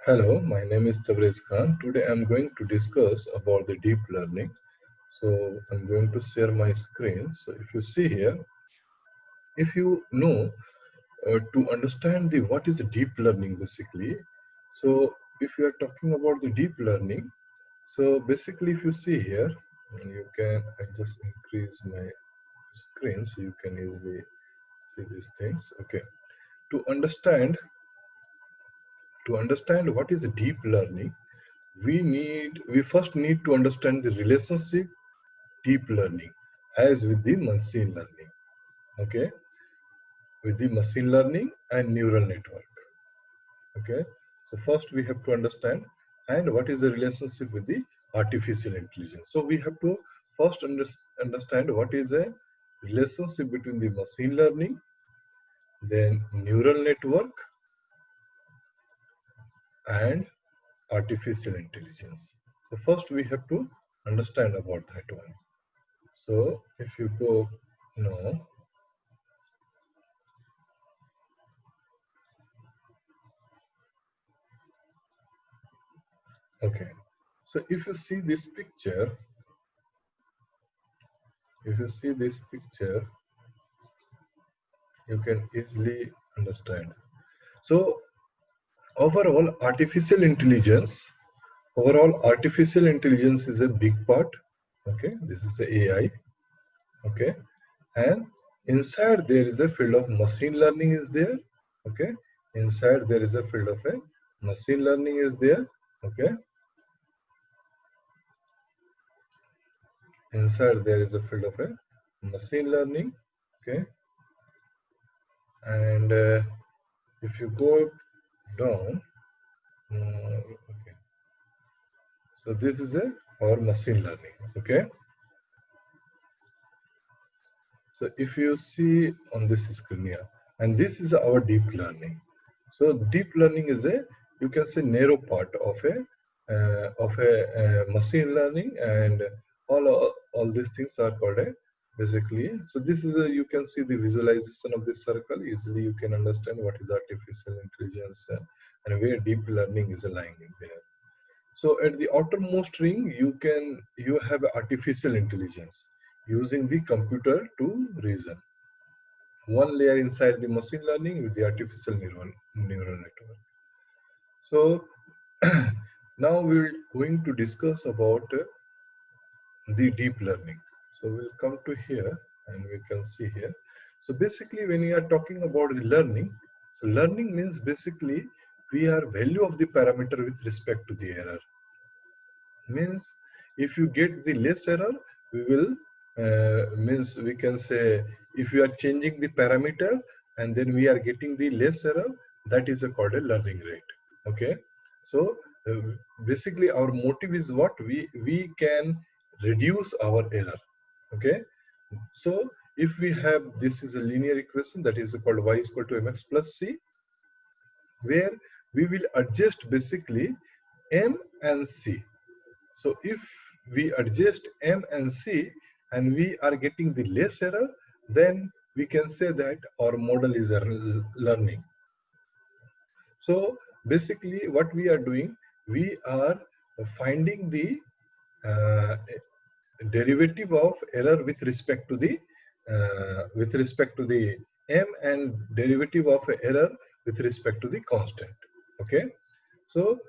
Hello, my name is Tabriz Khan. Today I'm going to discuss about the deep learning. So I'm going to share my screen. So if you see here, if you know to understand the what is deep learning basically. So if you are talking about the deep learning, so basically if you see here, you can I just increase my screen so you can easily see these things. Okay. To understand to understand what is deep learning, we first need to understand the relationship deep learning as with the machine learning. Okay, with the machine learning and neural network. Okay, so first we have to understand and what is the relationship with the artificial intelligence. So we have to first understand what is a relationship between the machine learning, then neural network, and artificial intelligence. So first we have to understand about that one. So if you go no, okay. So if you see this picture, you can easily understand. So overall artificial intelligence is a big part. Okay, this is the AI. Okay, and inside there is a field of machine learning is there. Okay, inside there is a field of a machine learning is there. Okay, inside there is a field of a machine learning. Okay, and if you go down, okay, so this is a our machine learning. Okay, so if you see on this screen here, and this is our deep learning. So deep learning is a, you can say, narrow part of a machine learning, and all these things are called a basically. So this is a, you can see the visualization of this circle easily. You can understand what is artificial intelligence and where deep learning is lying in there. So at the outermost ring, you have artificial intelligence using the computer to reason. One layer inside the machine learning with the artificial neural network. So now we're going to discuss about the deep learning. So we'll come to here and we can see here. So basically when we are talking about the learning, so learning means basically we are value of the parameter with respect to the error. Means if you get the less error, we will means we can say if we are changing the parameter and then we are getting the less error, that is called a learning rate. Okay, so uh, basically our motive is what we can reduce our error. Okay, so if we have, this is a linear equation that is called y is equal to mx plus c, where we will adjust basically m and c. So if we adjust M and C and we are getting the less error, then we can say that our model is learning. So basically what we are doing, we are finding the uh, derivative of error with respect to the M, and derivative of error with respect to the constant. Okay. So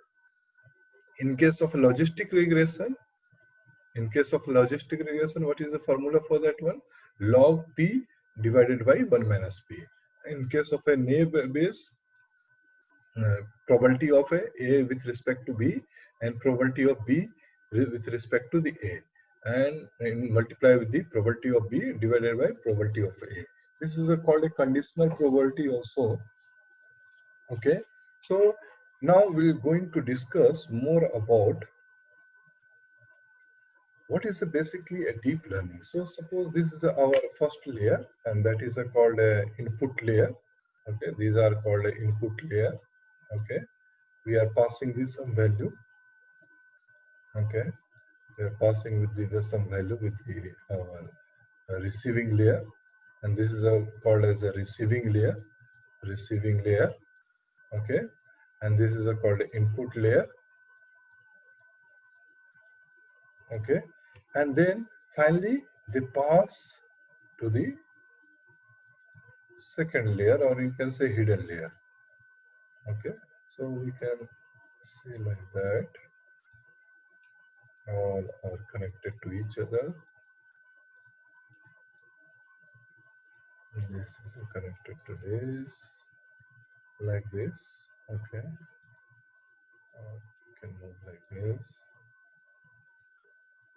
in case of logistic regression, what is the formula for that one? Log P divided by 1 minus P. In case of a naive Bayes, probability of A with respect to B and probability of B with respect to the A, and multiply with the probability of B divided by probability of A. This is called a conditional probability also. Okay, so now we're going to discuss more about what is basically a deep learning. So suppose this is our first layer, and that is called a input layer. Okay, these are called a input layer. Okay, we are passing this some value. Okay, we are passing with the some value with the our receiving layer, and this is called as a receiving layer. Okay, and this is a called input layer. Okay, and then finally they pass to the second layer, or you can say hidden layer. Okay, so we can see like that all are connected to each other. This is connected to this like this. Okay, you can move like this,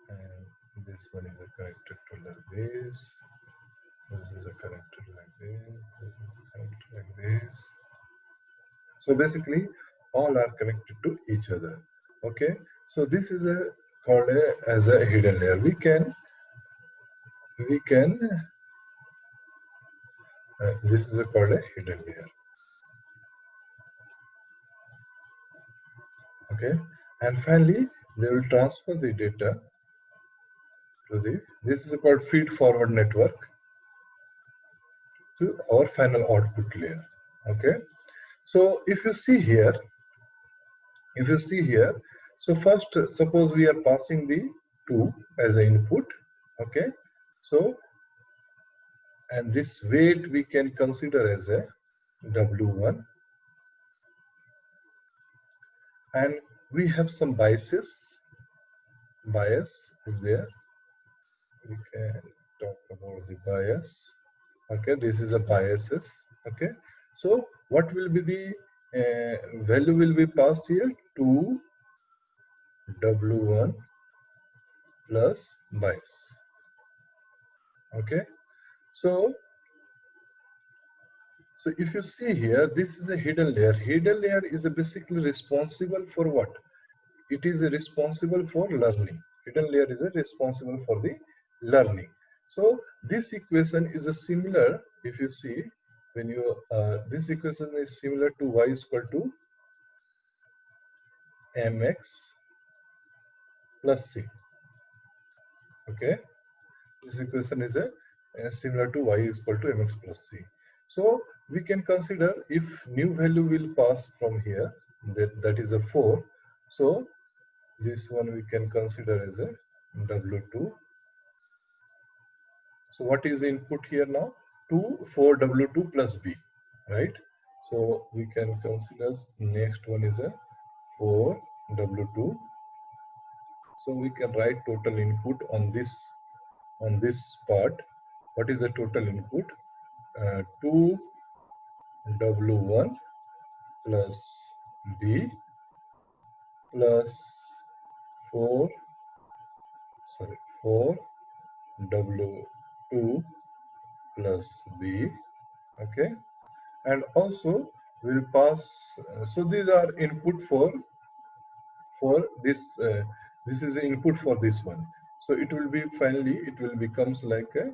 and this one is connected to like this. This is connected like this. This is connected like this. So basically all are connected to each other. Okay, so this is called as a hidden layer. We can this is called a hidden layer. Okay, and finally they will transfer the data to this is called feed forward network to our final output layer. Okay, so if you see here, so first suppose we are passing the 2 as an input. Okay, so and this weight we can consider as a W1, and we have some bias is there. We can talk about the bias. Okay, this is a biases. Okay, so what will be the value will be passed here? 2 W1 plus bias. Okay, so if you see here, this is a hidden layer. Hidden layer is basically responsible for what? It is responsible for learning. Hidden layer is responsible for the learning. So this equation is a similar, if you see, when you this equation is similar to y is equal to mx plus c. Okay, this equation is similar to y is equal to mx plus c. So we can consider if new value will pass from here, that is a 4. So this one we can consider as a W2. So what is the input here now? 2 4 W2 plus B, right? So we can consider next one is a 4 W2. So we can write total input on this part. What is the total input? 2 W1 plus B plus 4 W2 plus B. Okay, and also we'll pass. So these are input for this. This is the input for this one. So it will be finally it will becomes like a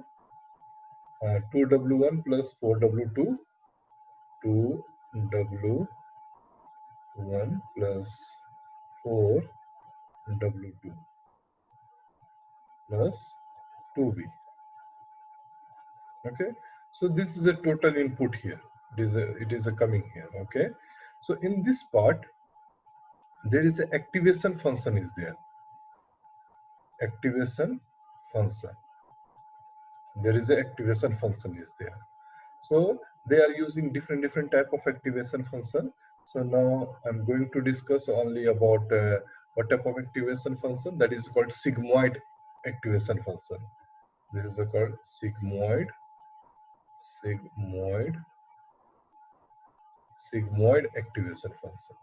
2W1 plus 4W2, 2W1 plus 4W2 plus 2B. Okay, so this is a total input here. It is a coming here. Okay, so in this part there is an activation function is there. Activation function. There is an activation function is there. So they are using different type of activation function. So now I'm going to discuss only about what type of activation function, that is called sigmoid activation function. This is called sigmoid activation function.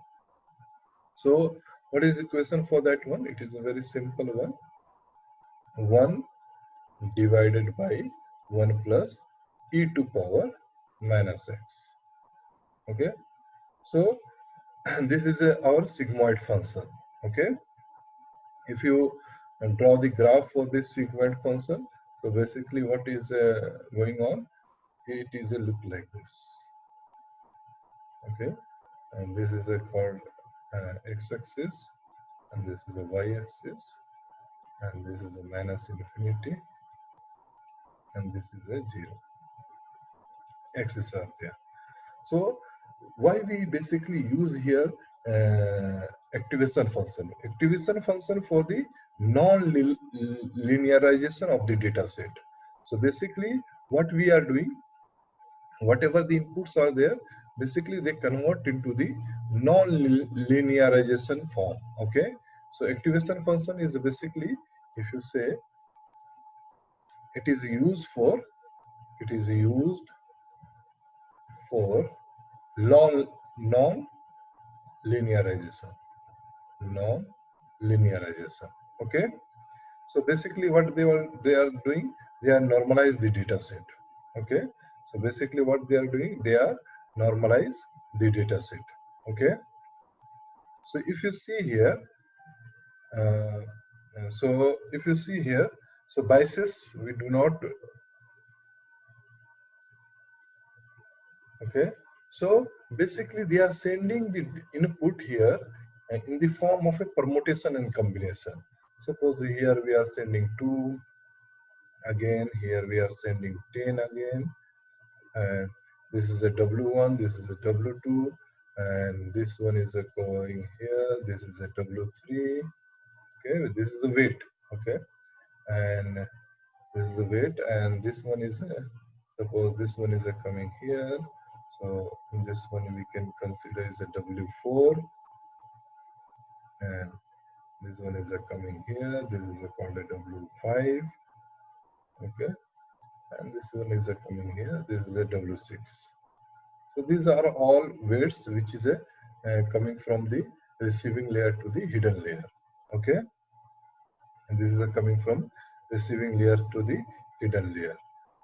So what is the equation for that one? It is a very simple one. 1 divided by 1 plus e to power minus x. Okay, so this is our sigmoid function. Okay, if you draw the graph for this sigmoid function, so basically what is going on, it is a look like this. Okay, and this is called x-axis, and this is a y-axis, and this is a minus infinity, and this is a 0. Axis are there. So why we basically use here activation function. Activation function for the non-linearization of the data set. So basically what we are doing, whatever the inputs are there, basically they convert into the non-linearization form. Okay, so activation function is basically, if you say, it is used for non-linearization, non-linearization. Okay, so basically what they are doing, they are normalize the data set. Okay, so basically what they are doing, they are normalize the data set. Okay, so if you see here, uh, so if you see here, so biases we do not. Okay, so basically they are sending the input here in the form of a permutation and combination. Suppose here we are sending 2 again, here we are sending 10 again, and this is a W1, this is a W2, and this one is a going here, this is a W3. Okay, this is the weight. Okay, and this is the weight, and this one is a, suppose this one is a coming here, so in this one we can consider is a W4, and this one is a coming here, this is a called a W5. Okay, and this one is a coming here, this is a W6. So these are all weights which is a coming from the receiving layer to the hidden layer. Okay, and this is a coming from receiving layer to the hidden layer.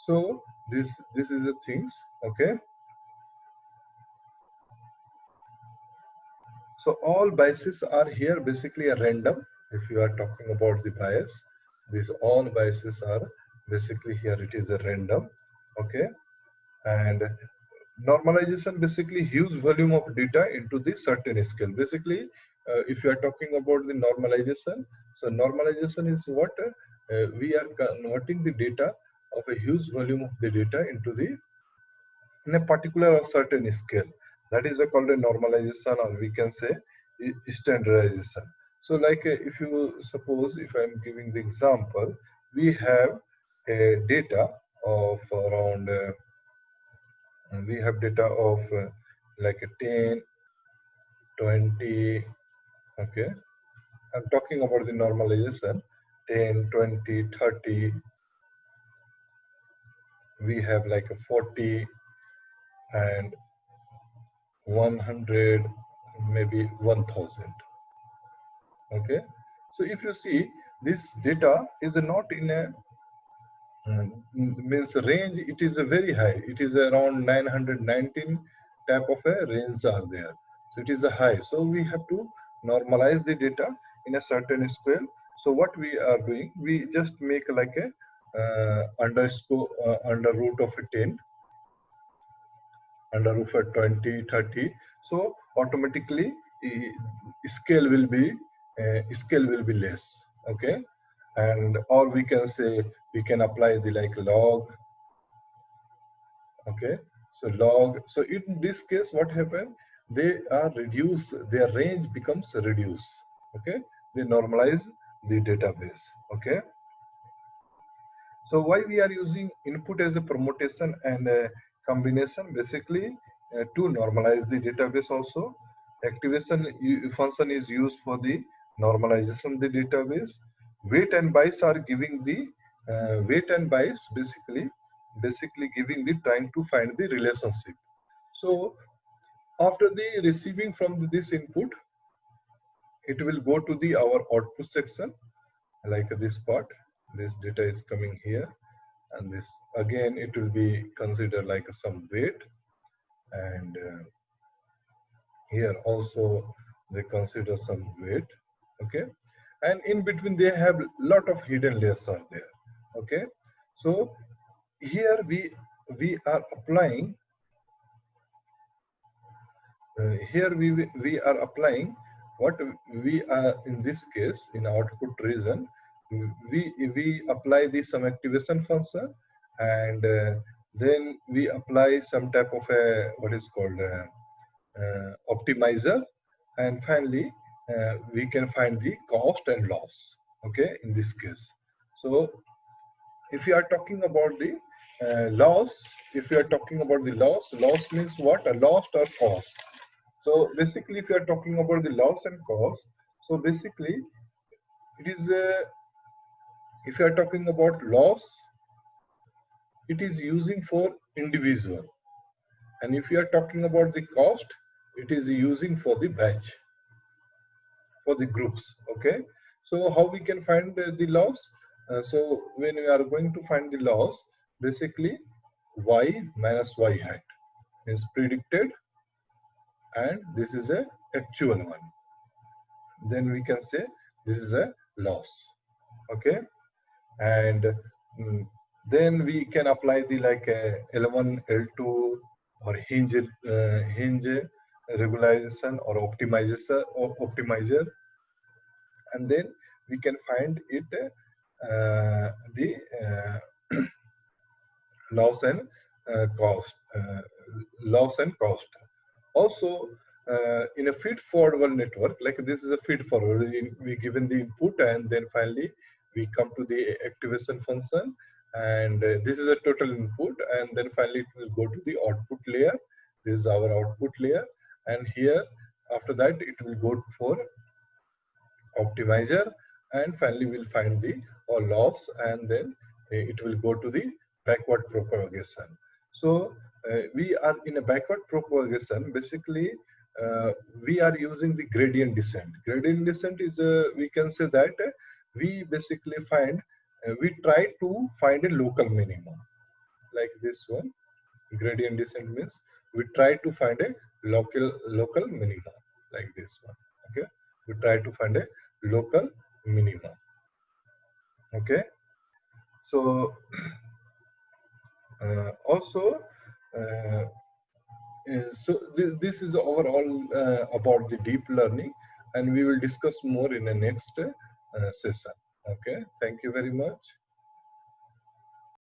So this is the things. Okay, so all biases are here basically a random. If you are talking about the bias, these all biases are basically here it is a random. Okay, and normalization basically huge volume of data into the certain scale. Basically, if you are talking about the normalization, so normalization is what we are converting the data of a huge volume of the data into the in a particular or certain scale. That is called a normalization, or we can say standardization. So like if you suppose, if I am giving the example, we have a data of around we have data of like a 10, 20. Okay, I'm talking about the normalization, 10, 20, 30. We have like a 40 and 100, maybe 1000. Okay, so if you see, this data is not in a means range, it is a very high, it is around 919 type of a range are there, so it is a high, so we have to normalize the data in a certain scale. So what we are doing, we just make like a underscore under root of a 10, under root of 20, 30. So automatically scale will be less. Okay, and or we can say we can apply the like log. Okay, so log, so in this case what happened, they are reduced, their range becomes reduced. Okay, they normalize the database. Okay, so why we are using input as a permutation and a combination, basically to normalize the database. Also activation function is used for the normalization of the database. Weight and bias are giving the weight and bias basically giving the trying to find the relationship. So after the receiving from this input, it will go to the our output section, like this part, this data is coming here, and this again it will be considered like some weight, and here also they consider some weight. Okay, and in between they have lot of hidden layers are there. Okay, so here we are applying we are applying what we are in this case in output region. We apply the some activation function, and then we apply some type of a what is called optimizer, and finally we can find the cost and loss. Okay, in this case. So if you are talking about the loss, if you are talking about the loss means what? A loss or cost. So basically, if you are talking about the loss and cost, so basically it is if you are talking about loss, it is using for individual, and if you are talking about the cost, it is using for the batch, for the groups. Okay, so how we can find the loss? So when we are going to find the loss, basically y minus y hat is predicted, and this is a actual one, then we can say this is a loss. Okay, and then we can apply the like L1 L2 or hinge regularization or optimizer, and then we can find it the loss and loss and cost. Also, in a feed forward network, like this is a feed forward, we given the input, and then finally we come to the activation function, and this is a total input, and then finally it will go to the output layer. This is our output layer, and here after that it will go for optimizer, and finally we'll find the loss, and then it will go to the backward propagation. So we are in a backward propagation. Basically we are using the gradient descent. Gradient descent is we can say that we basically find we try to find a local minimum, like this one. Gradient descent means we try to find a local minimum, like this one. Okay, we try to find a local minimum. Okay, so also so this is overall about the deep learning, and we will discuss more in the next session. Okay, thank you very much.